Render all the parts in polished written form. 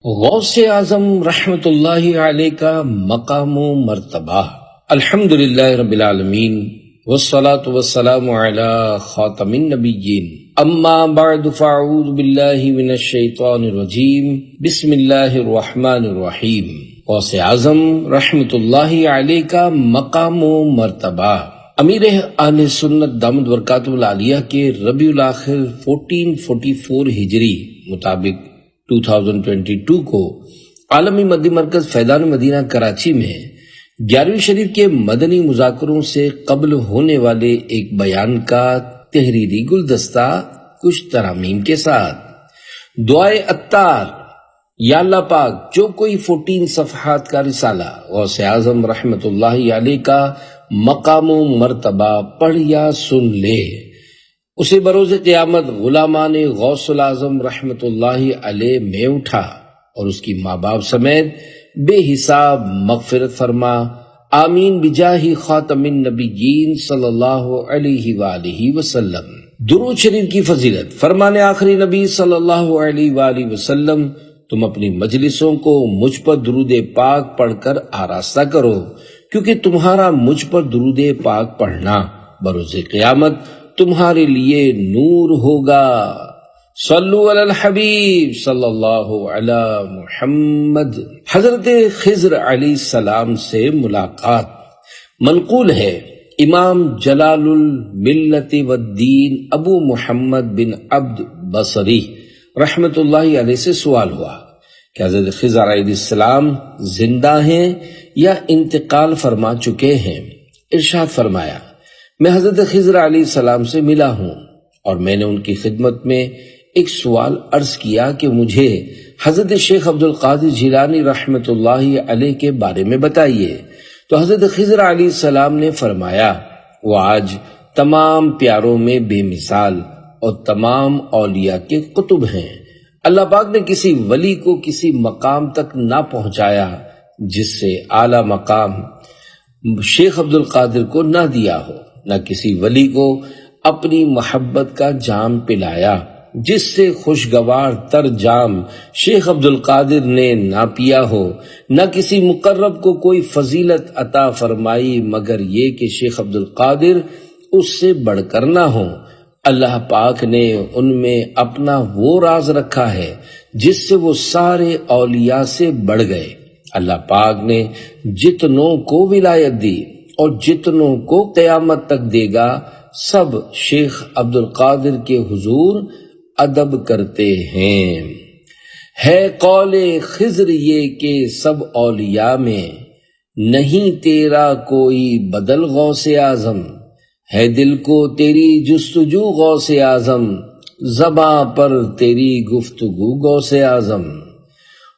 غوث اعظم رحمت اللہ علیہ کا مقام و مرتبہ۔ الحمدللہ رب العالمین والصلاة والسلام علی خاتم النبیین، اما بعد فاعوذ باللہ من الشیطان الرجیم، بسم اللہ الرحمن الرحیم۔ غوث اعظم رحمت اللہ علیہ کا مقام و مرتبہ۔ امیر اہل سنت دامت برکاتہ العالیہ کے ربیع الاخر 1444 ہجری مطابق 2022 کو عالمی مدی مرکز فیضان مدینہ کراچی میں 11ویں شریف کے مدنی مذاکروں سے قبل ہونے والے ایک بیان کا تحریری گلدستہ کچھ ترامیم کے ساتھ دعائے عطار۔ یا اللہ پاک، جو کوئی 14 صفحات کا رسالہ غوث اعظم رحمت اللہ علیہ کا مقام و مرتبہ پڑھ یا سن لے، اسے بروز قیامت غلامان غوث الاعظم رحمت اللہ علیہ میں اٹھا اور اس کی ماں باپ سمیت بے حساب مغفرت فرما، آمین بجاہ خاتم النبیین صلی اللہ علیہ وآلہ وسلم۔ درود شریف کی فضیلت۔ فرمان آخری نبی صلی اللہ علیہ وآلہ وسلم، تم اپنی مجلسوں کو مجھ پر درود پاک پڑھ کر آراستہ کرو، کیونکہ تمہارا مجھ پر درود پاک پڑھنا بروز قیامت تمہارے لیے نور ہوگا۔ صلو علی الحبیب صلی اللہ علی محمد۔ حضرت خضر علیہ السلام سے ملاقات۔ منقول ہے، امام جلال الملت والدین ابو محمد بن عبد بصری رحمت اللہ علیہ سے سوال ہوا کہ حضرت خضر علیہ السلام زندہ ہیں یا انتقال فرما چکے ہیں؟ ارشاد فرمایا، میں حضرت خضر علیہ السلام سے ملا ہوں اور میں نے ان کی خدمت میں ایک سوال عرض کیا کہ مجھے حضرت شیخ عبد القادر جیلانی رحمت اللہ علیہ کے بارے میں بتائیے۔ تو حضرت خضر علیہ السلام نے فرمایا، وہ آج تمام پیاروں میں بے مثال اور تمام اولیاء کے قطب ہیں۔ اللہ پاک نے کسی ولی کو کسی مقام تک نہ پہنچایا جس سے اعلیٰ مقام شیخ عبد القادر کو نہ دیا ہو، نہ کسی ولی کو اپنی محبت کا جام پلایا جس سے خوشگوار تر جام شیخ عبد القادر نے نہ پیا ہو، نہ کسی مقرب کو کوئی فضیلت عطا فرمائی مگر یہ کہ شیخ عبد القادر اس سے بڑھ کر نہ ہو۔ اللہ پاک نے ان میں اپنا وہ راز رکھا ہے جس سے وہ سارے اولیاء سے بڑھ گئے۔ اللہ پاک نے جتنوں کو ولایت دی اور جتنوں کو قیامت تک دے گا، سب شیخ عبد القادر کے حضور ادب کرتے ہیں۔ ہے قول خضر یہ کہ سب اولیاء میں نہیں تیرا کوئی بدل غوث اعظم، ہے دل کو تیری جستجو غوث اعظم، زباں پر تیری گفتگو غوث اعظم۔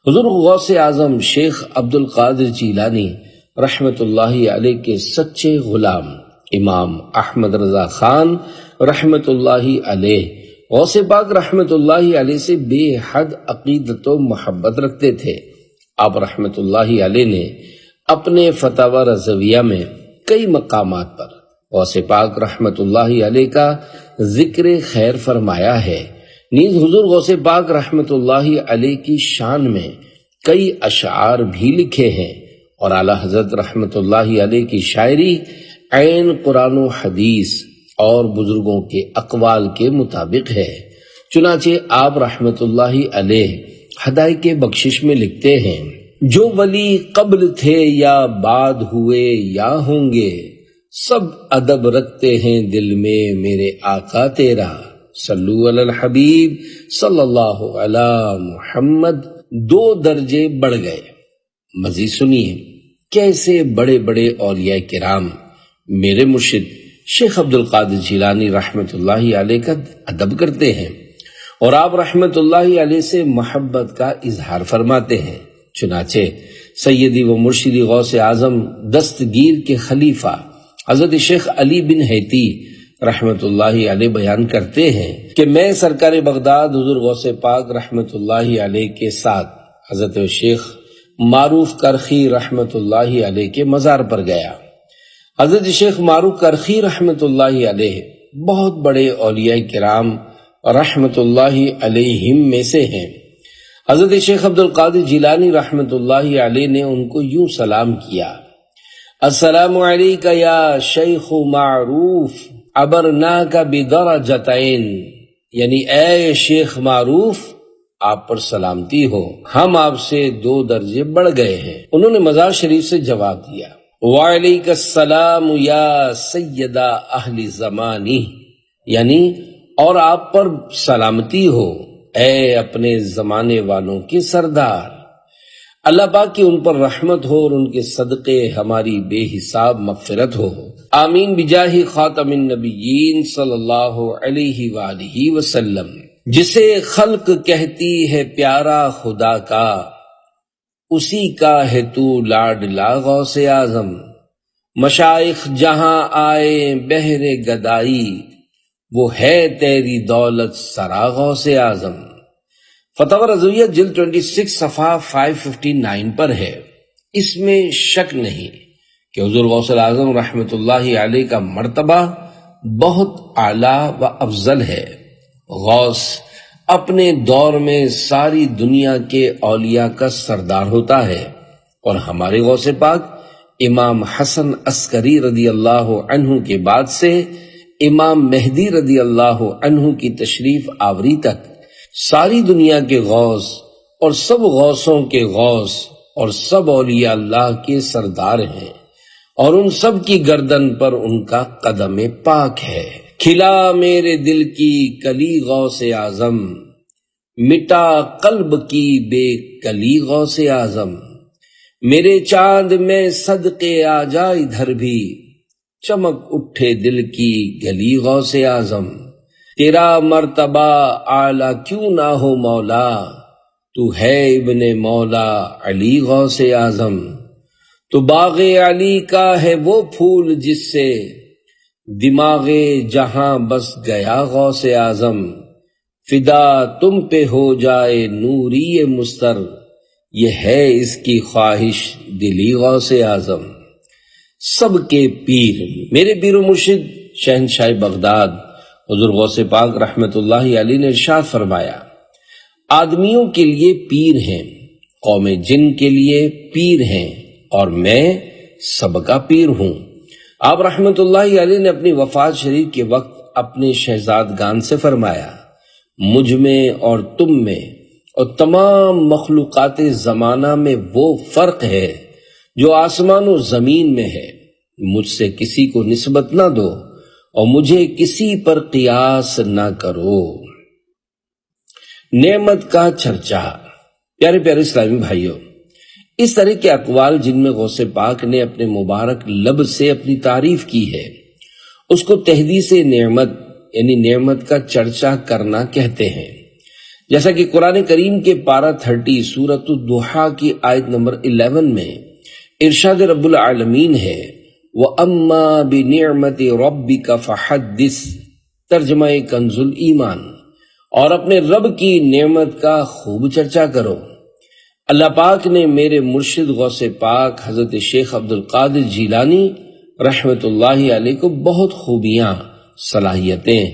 حضور غوث اعظم شیخ عبد القادر جیلانی رحمت اللہ علیہ کے سچے غلام امام احمد رضا خان رحمت اللہ علیہ غوث پاک رحمت اللہ علیہ سے بے حد عقیدت و محبت رکھتے تھے۔ آپ رحمت اللہ علیہ نے اپنے فتاوی رضویہ میں کئی مقامات پر غوث پاک رحمت اللہ علیہ کا ذکر خیر فرمایا ہے۔ نیز حضور غوث پاک رحمت اللہ علیہ کی شان میں کئی اشعار بھی لکھے ہیں، اور اعلیٰ حضرت رحمت اللہ علیہ کی شاعری عین قرآن و حدیث اور بزرگوں کے اقوال کے مطابق ہے۔ چنانچہ آپ رحمت اللہ علیہ ہدایت بخشش میں لکھتے ہیں، جو ولی قبل تھے یا بعد ہوئے یا ہوں گے، سب ادب رکھتے ہیں دل میں میرے آقا تیرا۔ صلو علی الحبیب صلی اللہ علی محمد۔ 2 درجے بڑھ گئے۔ مزید سنیے کیسے بڑے بڑے اولیاء کرام میرے مرشد شیخ عبد القادر جیلانی رحمت اللہ علیہ کا ادب کرتے ہیں اور آپ رحمت اللہ علیہ سے محبت کا اظہار فرماتے ہیں۔ چنانچہ سیدی و مرشدی غوث اعظم دستگیر کے خلیفہ حضرت شیخ علی بن حیتی رحمت اللہ علیہ بیان کرتے ہیں کہ میں سرکار بغداد حضور غوث پاک رحمت اللہ علیہ کے ساتھ حضرت شیخ معروف کرخی رحمت اللہ علیہ کے مزار پر گیا۔ حضرت شیخ معروف کرخی رحمت اللہ علیہ بہت بڑے اولیاء کرام رحمت اللہ علیہم میں سے ہیں۔ حضرت شیخ عبد القادر جیلانی رحمۃ اللہ علیہ نے ان کو یوں سلام کیا: السلام علیک یا شیخ معروف عبرناک بدرجتین، یعنی اے شیخ معروف آپ پر سلامتی ہو، ہم آپ سے 2 درجے بڑھ گئے ہیں۔ انہوں نے مزار شریف سے جواب دیا: وعلیک السلام یا سیدہ اہل زمانی، یعنی اور آپ پر سلامتی ہو اے اپنے زمانے والوں کے سردار، اللہ پاک کی ان پر رحمت ہو اور ان کے صدقے ہماری بے حساب مغفرت ہو، آمین بجاہ خاتم النبیین صلی اللہ علیہ وآلہ وسلم۔ جسے خلق کہتی ہے پیارا خدا کا، اسی کا ہے تو لاڈلا غوث اعظم، مشائخ جہاں آئے بہر گدائی، وہ ہے تیری دولت سرا غوث اعظم۔ فتاوی رضویہ جلد 26 صفحہ 559 پر ہے۔ اس میں شک نہیں کہ حضور غوث اعظم رحمت اللہ علیہ کا مرتبہ بہت اعلیٰ و افضل ہے۔ غوث اپنے دور میں ساری دنیا کے اولیاء کا سردار ہوتا ہے، اور ہمارے غوث پاک امام حسن عسکری رضی اللہ عنہ کے بعد سے امام مہدی رضی اللہ عنہ کی تشریف آوری تک ساری دنیا کے غوث اور سب غوثوں کے غوث اور سب اولیاء اللہ کے سردار ہیں، اور ان سب کی گردن پر ان کا قدم پاک ہے۔ کھلا میرے دل کی کلی غوث اعظم، مٹا قلب کی بے کلی غوث اعظم، میرے چاند میں صدقے آ جا ادھر بھی، چمک اٹھے دل کی گلی غوث اعظم، تیرا مرتبہ اعلیٰ کیوں نہ ہو مولا، تو ہے ابن مولا علی غوث اعظم، تو باغ علی کا ہے وہ پھول جس سے دماغ جہاں بس گیا غوث اعظم، فدا تم پہ ہو جائے نوری مستر، یہ ہے اس کی خواہش دلی غوث اعظم۔ سب کے پیر میرے پیر و مرشد شہنشاہ بغداد حضور غوث پاک رحمت اللہ علیہ نے ارشاد فرمایا: آدمیوں کے لیے پیر ہیں، قوم جن کے لیے پیر ہیں، اور میں سب کا پیر ہوں۔ آپ رحمت اللہ علیہ نے اپنی وفات شریف کے وقت اپنے شہزادگان سے فرمایا: مجھ میں اور تم میں اور تمام مخلوقات زمانہ میں وہ فرق ہے جو آسمان و زمین میں ہے، مجھ سے کسی کو نسبت نہ دو اور مجھے کسی پر قیاس نہ کرو۔ نعمت کا چرچا۔ پیارے پیارے اسلامی بھائیوں، اس طرح کے اقوال جن میں غوث پاک نے اپنے مبارک لب سے اپنی تعریف کی ہے، اس کو تحدیث نعمت یعنی نعمت کا چرچا کرنا کہتے ہیں۔ جیسا کہ قرآن کریم کے پارہ 30 سورۃ الضحیٰ کی آیت نمبر 11 میں ارشاد رب العالمین ہے: وَأَمَّا بِنِعْمَةِ رَبِّكَ فَحَدِّثْ، ترجمہ کنز ایمان، اور اپنے رب کی نعمت کا خوب چرچا کرو۔ اللہ پاک نے میرے مرشد غوث پاک حضرت شیخ عبد القادر جیلانی رحمت اللہ علیہ کو بہت خوبیاں، صلاحیتیں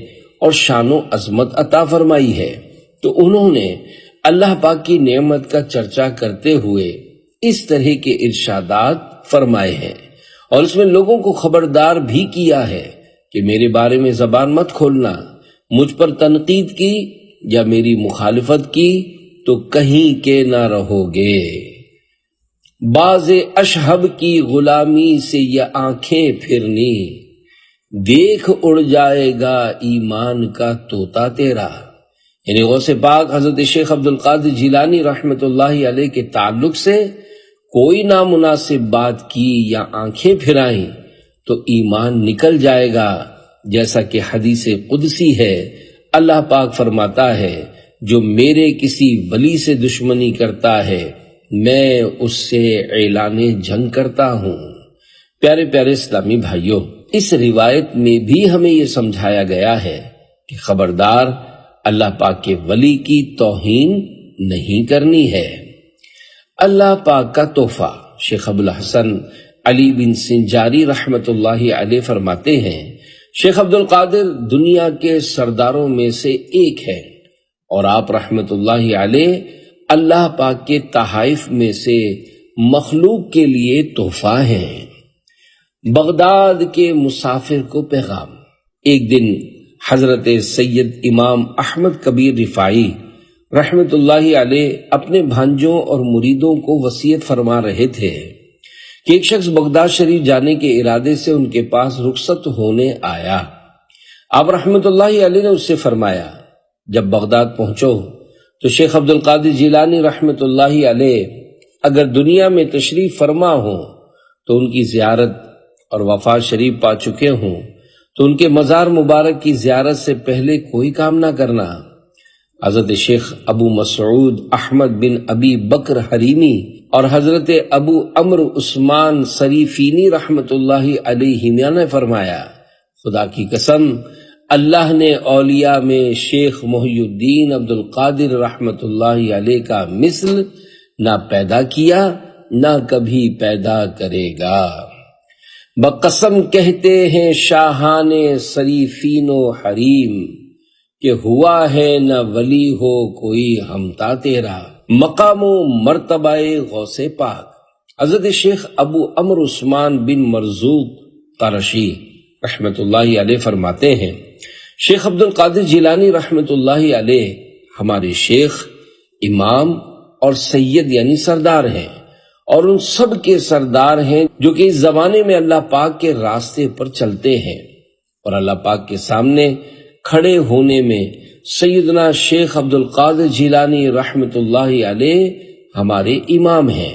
اور شان و عظمت عطا فرمائی ہے، تو انہوں نے اللہ پاک کی نعمت کا چرچا کرتے ہوئے اس طرح کے ارشادات فرمائے ہیں، اور اس میں لوگوں کو خبردار بھی کیا ہے کہ میرے بارے میں زبان مت کھولنا، مجھ پر تنقید کی یا میری مخالفت کی تو کہیں کے نہ رہو گے۔ باز اشہب کی غلامی سے یہ آنکھیں پھرنی، دیکھ اڑ جائے گا ایمان کا طوطا تیرا۔ یعنی غوث پاک حضرت شیخ عبد القادر جیلانی رحمت اللہ علیہ کے تعلق سے کوئی نامناسب بات کی یا آنکھیں پھرائیں تو ایمان نکل جائے گا، جیسا کہ حدیث قدسی ہے، اللہ پاک فرماتا ہے: جو میرے کسی ولی سے دشمنی کرتا ہے میں اس سے اعلان جنگ کرتا ہوں۔ پیارے پیارے اسلامی بھائیوں، اس روایت میں بھی ہمیں یہ سمجھایا گیا ہے کہ خبردار اللہ پاک کے ولی کی توہین نہیں کرنی ہے۔ اللہ پاک کا تحفہ۔ شیخ ابو الحسن علی بن سنجاری رحمت اللہ علیہ فرماتے ہیں: شیخ عبد القادر دنیا کے سرداروں میں سے ایک ہے، اور آپ رحمت اللہ علیہ اللہ پاک کے تحائف میں سے مخلوق کے لیے تحفہ ہیں۔ بغداد کے مسافر کو پیغام۔ ایک دن حضرت سید امام احمد کبیر رفاعی رحمت اللہ علیہ اپنے بھانجوں اور مریدوں کو وصیت فرما رہے تھے کہ ایک شخص بغداد شریف جانے کے ارادے سے ان کے پاس رخصت ہونے آیا۔ آپ رحمت اللہ علیہ نے اس سے فرمایا، جب بغداد پہنچو تو شیخ عبد القادر جیلانی رحمت اللہ علیہ اگر دنیا میں تشریف فرما ہوں تو ان کی زیارت اور وفات شریف پا چکے ہوں تو ان کے مزار مبارک کی زیارت سے پہلے کوئی کام نہ کرنا۔ حضرت شیخ ابو مسعود احمد بن ابی بکر حریمی اور حضرت ابو عمرو عثمان سریفینی رحمت اللہ علیہ نے فرمایا، خدا کی قسم اللہ نے اولیاء میں شیخ محی الدین عبد القادر رحمت اللہ علیہ کا مثل نہ پیدا کیا نہ کبھی پیدا کرے گا۔ بقسم کہتے ہیں شاہان سریفین و حریم کہ ہوا ہے نہ ولی ہو کوئی ہمتا تیرا، مقام و مرتبہ غوث پاک۔ حضرت شیخ ابو عمرو عثمان بن مرزوق قرشی رحمت اللہ علیہ فرماتے ہیں، شیخ عبد القادر جیلانی رحمت اللہ علیہ ہمارے شیخ، امام اور سید یعنی سردار ہیں، اور ان سب کے سردار ہیں جو کہ اس زمانے میں اللہ پاک کے راستے پر چلتے ہیں، اور اللہ پاک کے سامنے کھڑے ہونے میں سیدنا شیخ عبد القادر جیلانی رحمت اللہ علیہ ہمارے امام ہیں۔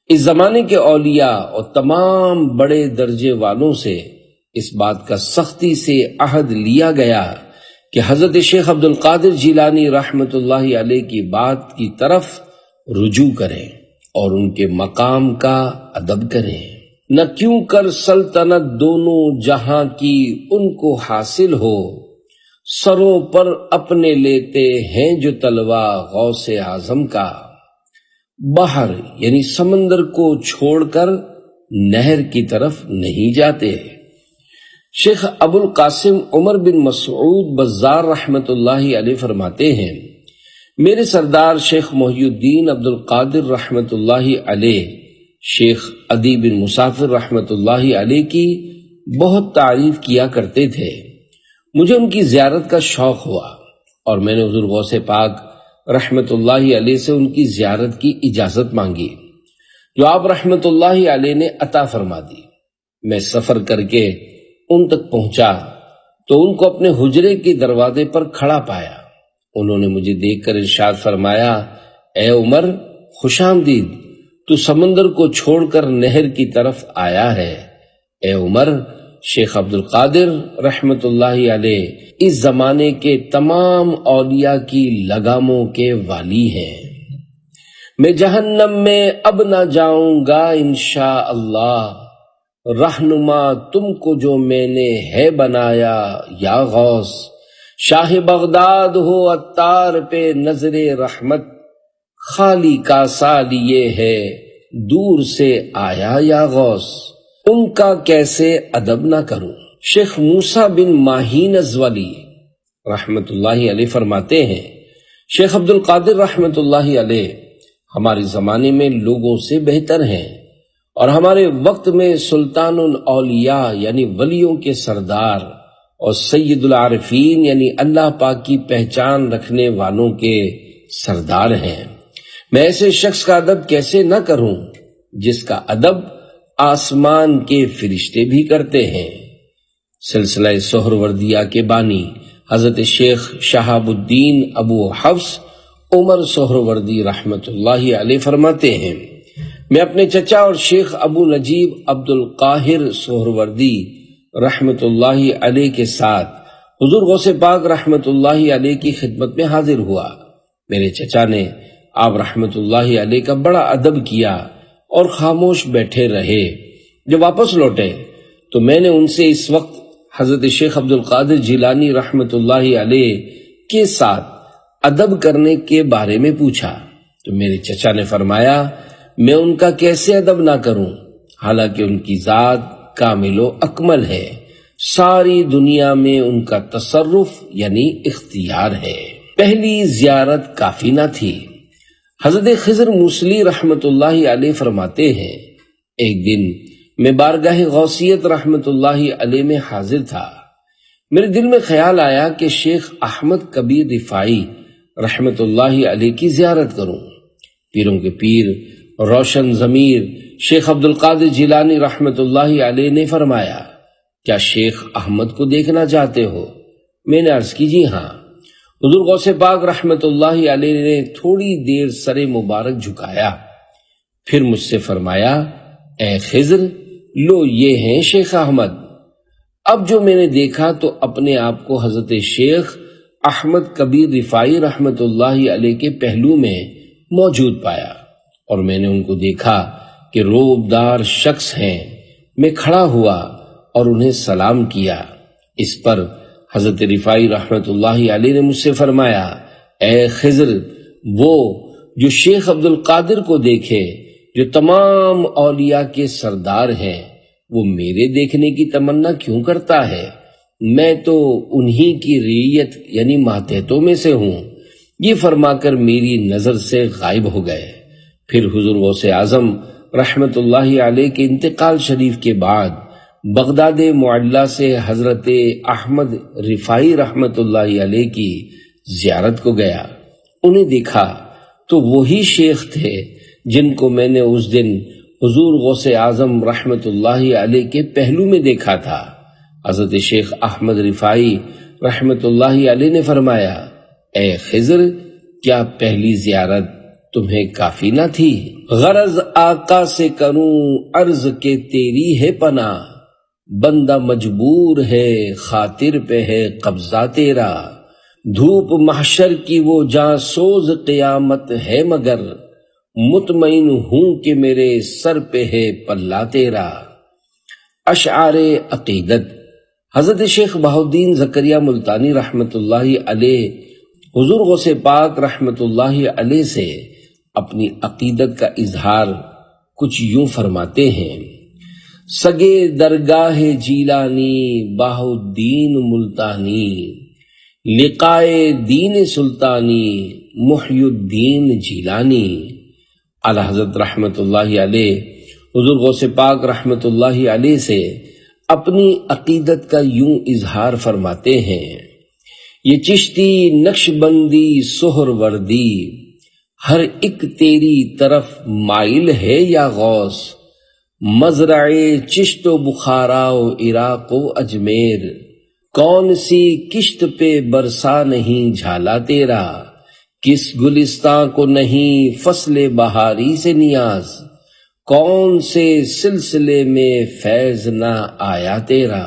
اس زمانے کے اولیاء اور تمام بڑے درجے والوں سے اس بات کا سختی سے عہد لیا گیا کہ حضرت شیخ عبد القادر جیلانی رحمت اللہ علیہ کی بات کی طرف رجوع کریں اور ان کے مقام کا ادب کریں۔ نہ کیوں کر سلطنت دونوں جہاں کی ان کو حاصل ہو، سروں پر اپنے لیتے ہیں جو تلوا غوث اعظم کا، بحر یعنی سمندر کو چھوڑ کر نہر کی طرف نہیں جاتے۔ شیخ ابو القاسم عمر بن مسعود بزار رحمت اللہ علیہ فرماتے ہیں، میرے سردار شیخ محی الدین عبد القادر رحمت اللہ علیہ شیخ عدی بن مسافر رحمت اللہ علیہ کی بہت تعریف کیا کرتے تھے۔ مجھے ان کی زیارت کا شوق ہوا اور میں نے حضور غوث پاک رحمت اللہ علیہ سے ان کی زیارت کی اجازت مانگی، جو آپ رحمت اللہ علیہ نے عطا فرما دی۔ میں سفر کر کے ان تک پہنچا تو ان کو اپنے حجرے کے دروازے پر کھڑا پایا۔ انہوں نے مجھے دیکھ کر ارشاد فرمایا، اے عمر خوش آمدید، تو سمندر کو چھوڑ کر نہر کی طرف آیا ہے۔ اے عمر، شیخ عبد القادر رحمت اللہ علیہ اس زمانے کے تمام اولیاء کی لگاموں کے والی ہیں۔ میں جہنم میں اب نہ جاؤں گا انشاءاللہ، رہنما تم کو جو میں نے ہے بنایا یا غوث، شاہ بغداد ہو عطار پہ نظر رحمت، خالی کا سا لیے ہے دور سے آیا یا غوث، ان کا کیسے ادب نہ کروں۔ شیخ موسیٰ بن ماہین ازولی رحمت اللہ علیہ فرماتے ہیں، شیخ عبد القادر رحمت اللہ علیہ ہمارے زمانے میں لوگوں سے بہتر ہیں، اور ہمارے وقت میں سلطان الاولیاء یعنی ولیوں کے سردار اور سید العارفین یعنی اللہ پاک کی پہچان رکھنے والوں کے سردار ہیں۔ میں ایسے شخص کا ادب کیسے نہ کروں جس کا ادب آسمان کے فرشتے بھی کرتے ہیں۔ سلسلہ سہروردیہ کے بانی حضرت شیخ شہاب الدین ابو حفص عمر سہروردی رحمت اللہ علیہ فرماتے ہیں، میں اپنے چچا اور شیخ ابو نجیب عبد القاہر سہروردی رحمت اللہ علیہ کے ساتھ حضور غوث پاک رحمت اللہ علیہ کی خدمت میں حاضر ہوا۔ میرے چچا نے آپ رحمت اللہ علیہ کا بڑا ادب کیا اور خاموش بیٹھے رہے۔ جب واپس لوٹے تو میں نے ان سے اس وقت حضرت شیخ عبد القادر جیلانی رحمت اللہ علیہ کے ساتھ ادب کرنے کے بارے میں پوچھا تو میرے چچا نے فرمایا، میں ان کا کیسے ادب نہ کروں، حالانکہ ان کی ذات کامل و اکمل ہے، ساری دنیا میں ان کا تصرف یعنی اختیار ہے۔ پہلی زیارت کافی نہ تھی، حضرت خضر موصلی رحمت اللہ علیہ فرماتے ہیں، ایک دن میں بارگاہ غوثیت رحمت اللہ علیہ میں حاضر تھا۔ میرے دل میں خیال آیا کہ شیخ احمد کبیر رفاعی رحمت اللہ علیہ کی زیارت کروں۔ پیروں کے پیر روشن ضمیر شیخ عبدالقادر جیلانی رحمت اللہ علیہ نے فرمایا، کیا شیخ احمد کو دیکھنا چاہتے ہو؟ میں نے عرض کی، جی ہاں۔ حضور غوث پاک رحمت اللہ علیہ نے تھوڑی دیر سر مبارک جھکایا، پھر مجھ سے فرمایا، اے خضر، لو یہ ہیں شیخ احمد۔ اب جو میں نے دیکھا تو اپنے آپ کو حضرت شیخ احمد کبیر رفاعی رحمت اللہ علیہ کے پہلو میں موجود پایا، اور میں نے ان کو دیکھا کہ روبدار شخص ہیں۔ میں کھڑا ہوا اور انہیں سلام کیا۔ اس پر حضرت رفاعی رحمت اللہ علیہ نے مجھ سے فرمایا، اے خضر، وہ جو شیخ عبدالقادر کو دیکھے جو تمام اولیاء کے سردار ہیں، وہ میرے دیکھنے کی تمنا کیوں کرتا ہے؟ میں تو انہی کی ریت یعنی ماتحتوں میں سے ہوں۔ یہ فرما کر میری نظر سے غائب ہو گئے۔ پھر حضور غوث اعظم رحمت اللہ علیہ کے انتقال شریف کے بعد بغداد معلی سے حضرت احمد رفاعی رحمت اللہ علیہ کی زیارت کو گیا۔ انہیں دیکھا تو وہی شیخ تھے جن کو میں نے اس دن حضور غوث اعظم رحمت اللہ علیہ کے پہلو میں دیکھا تھا۔ حضرت شیخ احمد رفاعی رحمت اللہ علیہ نے فرمایا، اے خضر، کیا پہلی زیارت تمہیں کافی نہ تھی؟ غرض آقا سے کروں عرض کے تیری ہے پناہ، بندہ مجبور ہے خاطر پہ ہے قبضہ تیرا، دھوپ محشر کی وہ جاں سوز قیامت ہے مگر، مطمئن ہوں کہ میرے سر پہ ہے پلہ تیرا۔ اشعار عقیدت۔ حضرت شیخ بہاؤالدین زکریا ملتانی رحمت اللہ علیہ حضور غوث پاک رحمت اللہ علیہ سے اپنی عقیدت کا اظہار کچھ یوں فرماتے ہیں، سگے درگاہ جیلانی بہاؤالدین ملتانی، لقائے دین سلطانی محی الدین جیلانی۔ اعلی حضرت رحمت اللہ علیہ حضور غوث پاک رحمت اللہ علیہ سے اپنی عقیدت کا یوں اظہار فرماتے ہیں، یہ چشتی نقش بندی سہر وردی، ہر ایک تیری طرف مائل ہے یا غوث، مزرع چشت و بخارا و عراق و اجمیر، کون سی کشت پہ برسا نہیں جھالا تیرا، کس گلستان کو نہیں فصل بہاری سے نیاز، کون سے سلسلے میں فیض نہ آیا تیرا۔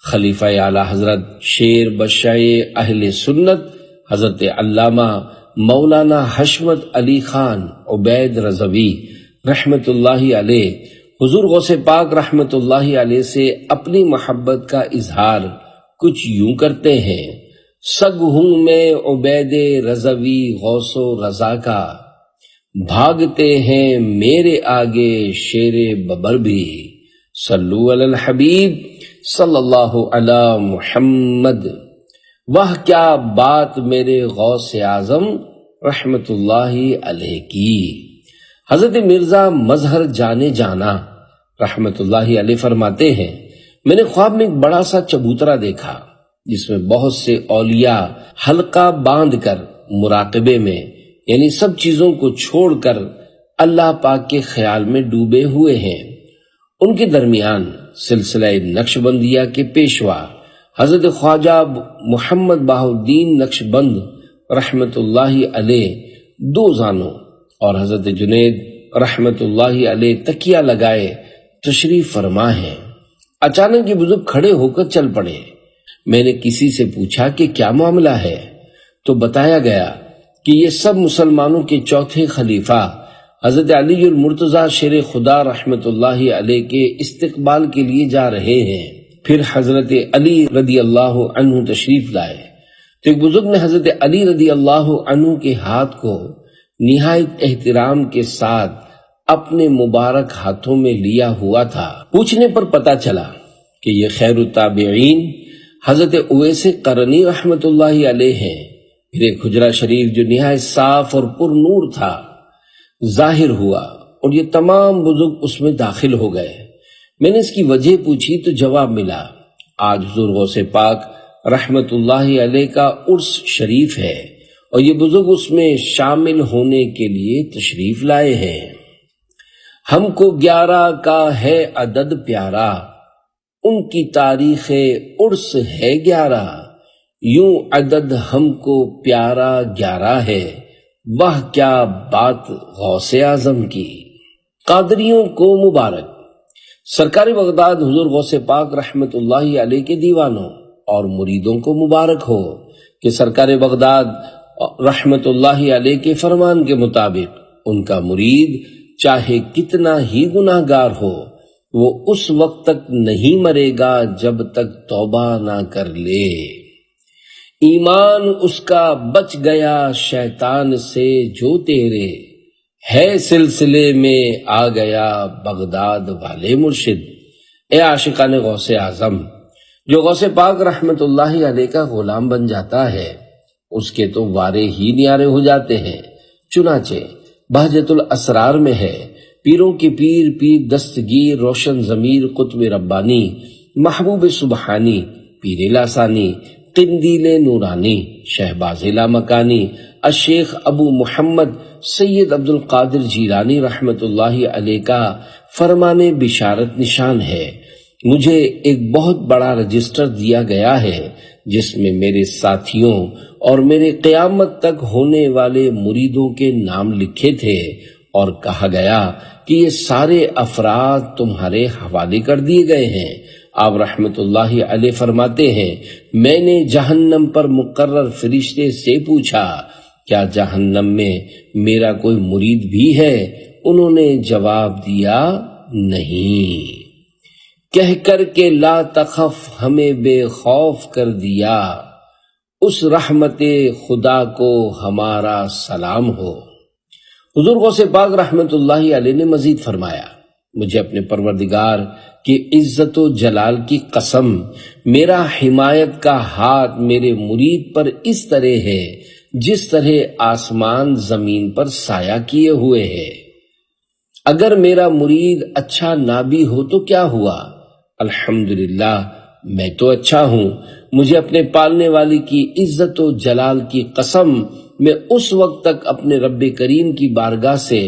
خلیفہ اعلی حضرت شیر بشائے اہل سنت حضرت علامہ مولانا حشمت علی خان عبید رضوی رحمت اللہ علیہ حضور غوث پاک رحمت اللہ علیہ سے اپنی محبت کا اظہار کچھ یوں کرتے ہیں، سگ ہوں میں عبید رضوی غوث و رضا کا، بھاگتے ہیں میرے آگے شیر ببر بھی، صلو علی الحبیب صلی اللہ علی محمد۔ وہ کیا بات میرے غوث اعظم رحمت اللہ علیہ کی۔ حضرت مرزا مظہر جانے جانا رحمت اللہ علیہ فرماتے ہیں، میں نے خواب میں ایک بڑا سا چبوترا دیکھا جس میں بہت سے اولیاء حلقہ باندھ کر مراقبے میں یعنی سب چیزوں کو چھوڑ کر اللہ پاک کے خیال میں ڈوبے ہوئے ہیں۔ ان کے درمیان سلسلہ نقش بندیہ کے پیشوا حضرت خواجہ محمد بہاؤالدین نقش بند رحمت اللہ علیہ دو زانوں اور حضرت جنید رحمت اللہ علیہ تکیہ لگائے تشریف فرما ہیں۔ اچانک یہ بزرگ کھڑے ہو کر چل پڑے۔ میں نے کسی سے پوچھا کہ کیا معاملہ ہے، تو بتایا گیا کہ یہ سب مسلمانوں کے چوتھے خلیفہ حضرت علی المرتضیٰ شیر خدا رحمت اللہ علیہ کے استقبال کے لیے جا رہے ہیں۔ پھر حضرت علی رضی اللہ عنہ تشریف لائے تو ایک بزرگ نے حضرت علی رضی اللہ عنہ کے ہاتھ کو نہایت احترام کے ساتھ اپنے مبارک ہاتھوں میں لیا ہوا تھا۔ پوچھنے پر پتا چلا کہ یہ خیر التابعین حضرت اویس قرنی رحمت اللہ علیہ ہیں۔ پھر ایک حجرہ شریف جو نہایت صاف اور پر نور تھا ظاہر ہوا اور یہ تمام بزرگ اس میں داخل ہو گئے۔ میں نے اس کی وجہ پوچھی تو جواب ملا، آج حضور غوث پاک رحمت اللہ علیہ کا عرس شریف ہے اور یہ بزرگ اس میں شامل ہونے کے لیے تشریف لائے ہیں۔ ہم کو 11 کا ہے عدد پیارا، ان کی تاریخ عرس ہے 11، یوں عدد ہم کو پیارا 11 ہے، وہ کیا بات غوث اعظم کی۔ قادریوں کو مبارک۔ سرکار بغداد حضور غوث پاک رحمت اللہ علیہ کے دیوانوں اور مریدوں کو مبارک ہو کہ سرکار بغداد رحمت اللہ علیہ کے فرمان کے مطابق ان کا مرید چاہے کتنا ہی گناہ گار ہو، وہ اس وقت تک نہیں مرے گا جب تک توبہ نہ کر لے۔ ایمان اس کا بچ گیا شیطان سے جو تیرے، ہے سلسلے میں آ گیا بغداد والے مرشد۔ اے عاشقان غوث اعظم، جو غوث پاک رحمت اللہ علیہ کا غلام بن جاتا ہے اس کے تو وارے ہی نیارے ہو جاتے ہیں۔ چنانچہ بہجت الاسرار میں ہے، پیروں کے پیر پیر دستگیر روشن ضمیر قطب ربانی محبوب سبحانی پیر لاسانی قندیل نورانی شہباز لامکانی الشیخ ابو محمد سید عبد القادر جیلانی رحمت اللہ علیہ کا فرمان بشارت نشان ہے۔ مجھے ایک بہت بڑا رجسٹر دیا گیا ہے جس میں میرے ساتھیوں اور میرے قیامت تک ہونے والے مریدوں کے نام لکھے تھے اور کہا گیا کہ یہ سارے افراد تمہارے حوالے کر دیے گئے ہیں۔ آپ رحمت اللہ علیہ فرماتے ہیں، میں نے جہنم پر مقرر فرشتے سے پوچھا، کیا جہنم میں میرا کوئی مرید بھی ہے؟ انہوں نے جواب دیا، نہیں۔ کہہ کر کے لا تخف ہمیں بے خوف کر دیا، اس رحمت خدا کو ہمارا سلام ہو۔ حضور غوث پاک رحمت اللہ علیہ نے مزید فرمایا، مجھے اپنے پروردگار کی عزت و جلال کی قسم، میرا حمایت کا ہاتھ میرے مرید پر اس طرح ہے جس طرح آسمان زمین پر سایہ کیے ہوئے ہے۔ اگر میرا مرید اچھا نہ بھی ہو تو کیا ہوا، الحمدللہ میں تو اچھا ہوں۔ مجھے اپنے پالنے والی کی عزت و جلال کی قسم، میں اس وقت تک اپنے رب کریم کی بارگاہ سے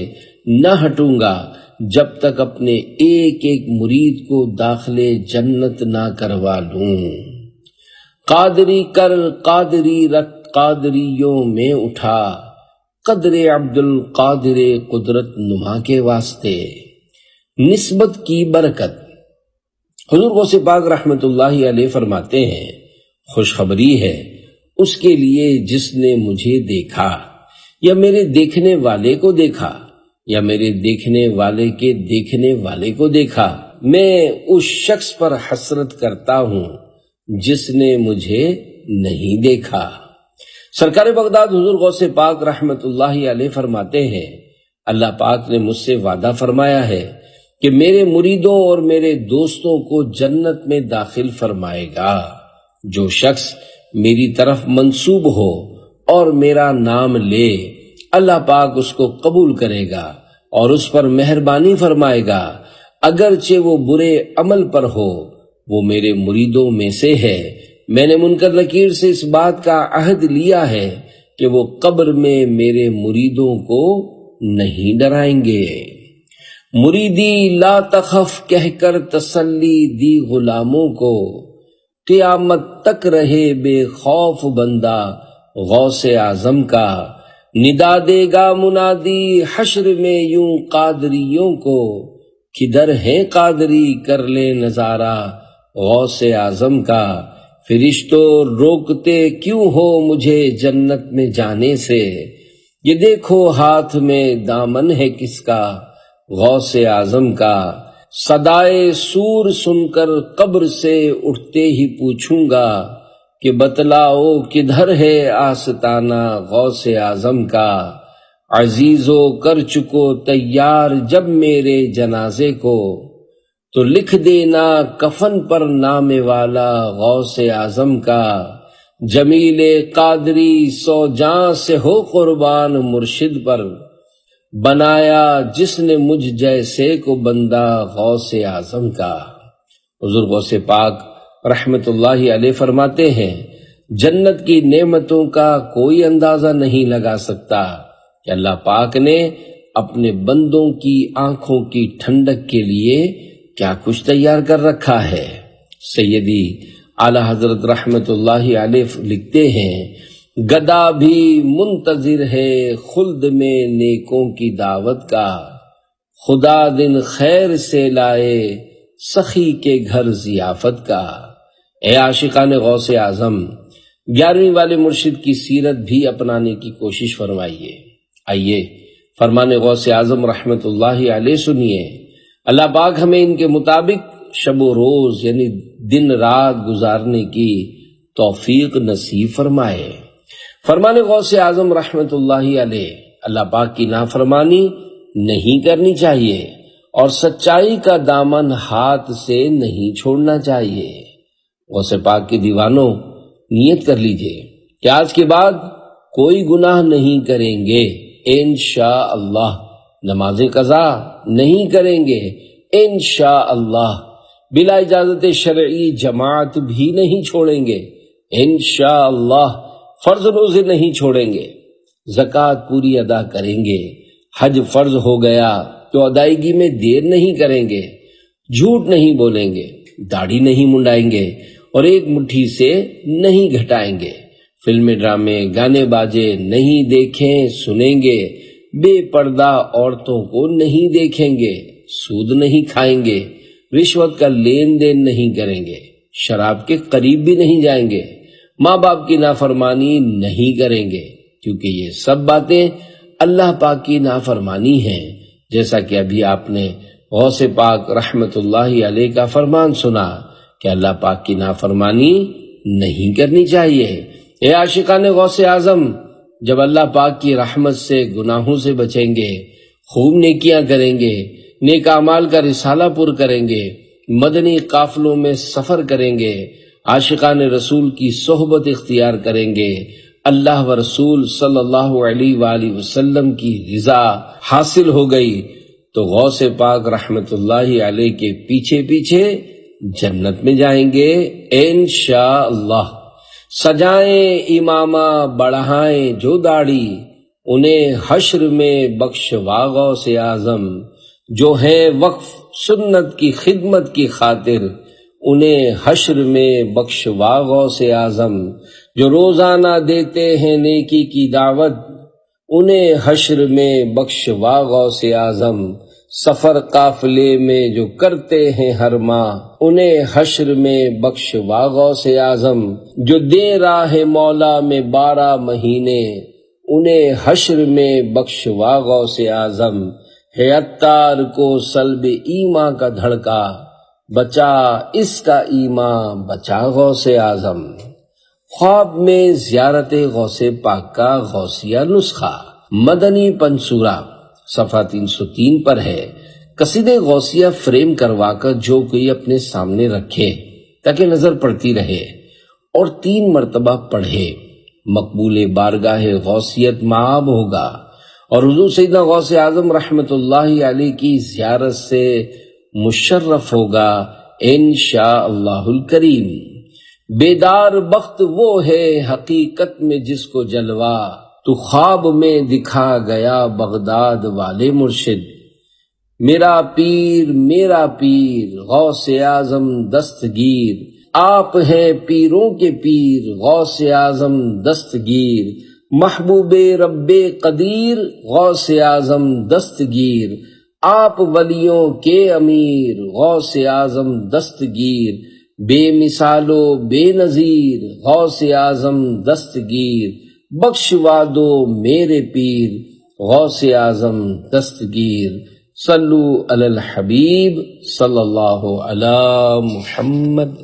نہ ہٹوں گا جب تک اپنے ایک ایک مرید کو داخل جنت نہ کروا لوں۔ قادری کر قادری رکھ قادریوں میں اٹھا، قدر عبد القادر قدرت نما کے واسطے۔ نسبت کی برکت۔ حضور غوث پاک رحمت اللہ علیہ فرماتے ہیں، خوشخبری ہے اس کے لیے جس نے مجھے دیکھا یا میرے دیکھنے والے کو دیکھا یا میرے دیکھنے والے کے دیکھنے والے کو دیکھا۔ میں اس شخص پر حسرت کرتا ہوں جس نے مجھے نہیں دیکھا۔ سرکار بغداد حضور غوث پاک رحمت اللہ علیہ فرماتے ہیں، اللہ پاک نے مجھ سے وعدہ فرمایا ہے کہ میرے مریدوں اور میرے دوستوں کو جنت میں داخل فرمائے گا۔ جو شخص میری طرف منسوب ہو اور میرا نام لے، اللہ پاک اس کو قبول کرے گا اور اس پر مہربانی فرمائے گا، اگرچہ وہ برے عمل پر ہو، وہ میرے مریدوں میں سے ہے۔ میں نے منکر نکیر سے اس بات کا عہد لیا ہے کہ وہ قبر میں میرے مریدوں کو نہیں ڈرائیں گے۔ مریدی لا تخف کہہ کر تسلی دی غلاموں کو، قیامت تک رہے بے خوف بندہ غوث اعظم کا۔ ندا دے گا منادی حشر میں یوں قادریوں کو، کدھر ہے قادری کر لے نظارہ غوث اعظم کا۔ فرشتوں روکتے کیوں ہو مجھے جنت میں جانے سے، یہ دیکھو ہاتھ میں دامن ہے کس کا، غوث اعظم کا۔ صدائے سور سن کر قبر سے اٹھتے ہی پوچھوں گا کہ بتلاؤ کدھر ہے آستانہ غوث اعظم کا۔ عزیزو کر چکو تیار جب میرے جنازے کو، تو لکھ دینا کفن پر نام والا غوث اعظم کا۔ جمیل قادری سو جاں سے ہو قربان مرشد پر، بنایا جس نے مجھ جیسے کو بندہ غوث اعظم کا۔ حضور غوث پاک رحمت اللہ علیہ فرماتے ہیں جنت کی نعمتوں کا کوئی اندازہ نہیں لگا سکتا کہ اللہ پاک نے اپنے بندوں کی آنکھوں کی ٹھنڈک کے لیے کیا کچھ تیار کر رکھا ہے۔ سیدی اعلی حضرت رحمت اللہ علیہ لکھتے ہیں گدا بھی منتظر ہے خلد میں نیکوں کی دعوت کا، خدا دن خیر سے لائے سخی کے گھر ضیافت کا۔ اے عاشقان غوث اعظم، 11ویں والے مرشد کی سیرت بھی اپنانے کی کوشش فرمائیے۔ آئیے فرمان غوث اعظم رحمت اللہ علیہ سنیے۔ اللہ پاک ہمیں ان کے مطابق شب و روز یعنی دن رات گزارنے کی توفیق نصیب فرمائے۔ فرمان غوث اعظم رحمت اللہ علیہ، اللہ پاک کی نافرمانی نہیں کرنی چاہیے اور سچائی کا دامن ہاتھ سے نہیں چھوڑنا چاہیے۔ غوث پاک کے دیوانوں، نیت کر لیجئے کہ آج کے بعد کوئی گناہ نہیں کریں گے انشاءاللہ، نماز قضا نہیں کریں گے انشاءاللہ، بلا اجازت شرعی جماعت بھی نہیں چھوڑیں گے انشاءاللہ، فرض روزے نہیں چھوڑیں گے، زکوٰۃ پوری ادا کریں گے، حج فرض ہو گیا تو ادائیگی میں دیر نہیں کریں گے، جھوٹ نہیں بولیں گے، داڑھی نہیں منڈائیں گے اور ایک مٹھی سے نہیں گھٹائیں گے، فلمیں ڈرامے گانے باجے نہیں دیکھیں سنیں گے، بے پردہ عورتوں کو نہیں دیکھیں گے، سود نہیں کھائیں گے، رشوت کا لین دین نہیں کریں گے، شراب کے قریب بھی نہیں جائیں گے، ماں باپ کی نافرمانی نہیں کریں گے، کیونکہ یہ سب باتیں اللہ پاک کی نافرمانی ہیں، جیسا کہ ابھی آپ نے غوث پاک رحمت اللہ علیہ کا فرمان سنا کہ اللہ پاک کی نافرمانی نہیں کرنی چاہیے۔ اے عاشقان غوث اعظم، جب اللہ پاک کی رحمت سے گناہوں سے بچیں گے، خوب نیکیاں کریں گے، نیک اعمال کا رسالہ پر کریں گے، مدنی قافلوں میں سفر کریں گے، عاشقان رسول کی صحبت اختیار کریں گے، اللہ و رسول صلی اللہ علیہ وآلہ وسلم کی رضا حاصل ہو گئی تو غوث پاک رحمت اللہ علیہ کے پیچھے پیچھے جنت میں جائیں گے انشاءاللہ۔ سجائیں امامہ بڑھائیں جو داڑھی، انہیں حشر میں بخشوا غوث اعظم، جو ہیں وقف سنت کی خدمت کی خاطر، انہیں حشر میں بخشوا غوث اعظم، جو روزانہ دیتے ہیں نیکی کی دعوت، انہیں حشر میں بخشوا غوث اعظم، سفر قافلے میں جو کرتے ہیں ہر ماہ، انہیں حشر میں بخشوا غوث اعظم، جو دے راہ مولا میں 12 مہینے، انہیں حشر میں بخشوا غوث اعظم، ہے عطار کو سلب ایمان کا دھڑکا، بچا اس کا ایمان بچا غوث اعظم۔ خواب میں زیارت غوث پاک کا غوثیہ نسخہ، مدنی پنصورہ صفحہ 303 پر ہے۔ قصیدہ غوثیہ فریم کروا کر جو کوئی اپنے سامنے رکھے تاکہ نظر پڑتی رہے اور 3 مرتبہ پڑھے، مقبول بارگاہ غوثیت معاب ہوگا اور حضور سیدنا غوث اعظم رحمت اللہ علیہ کی زیارت سے مشرف ہوگا انشاءاللہ الکریم۔ بیدار بخت وہ ہے حقیقت میں جس کو جلوہ، تو خواب میں دکھا گیا بغداد والے مرشد۔ میرا پیر غوث اعظم دستگیر، آپ ہیں پیروں کے پیر غوث اعظم دستگیر، محبوب رب قدیر غوث اعظم دستگیر، آپ ولیوں کے امیر غوث اعظم دستگیر، بے مثال و بے نظیر غوث اعظم دستگیر، بخشوا دو میرے پیر غوث اعظم دستگیر۔ صلو علی الحبیب صلی اللہ علی محمد۔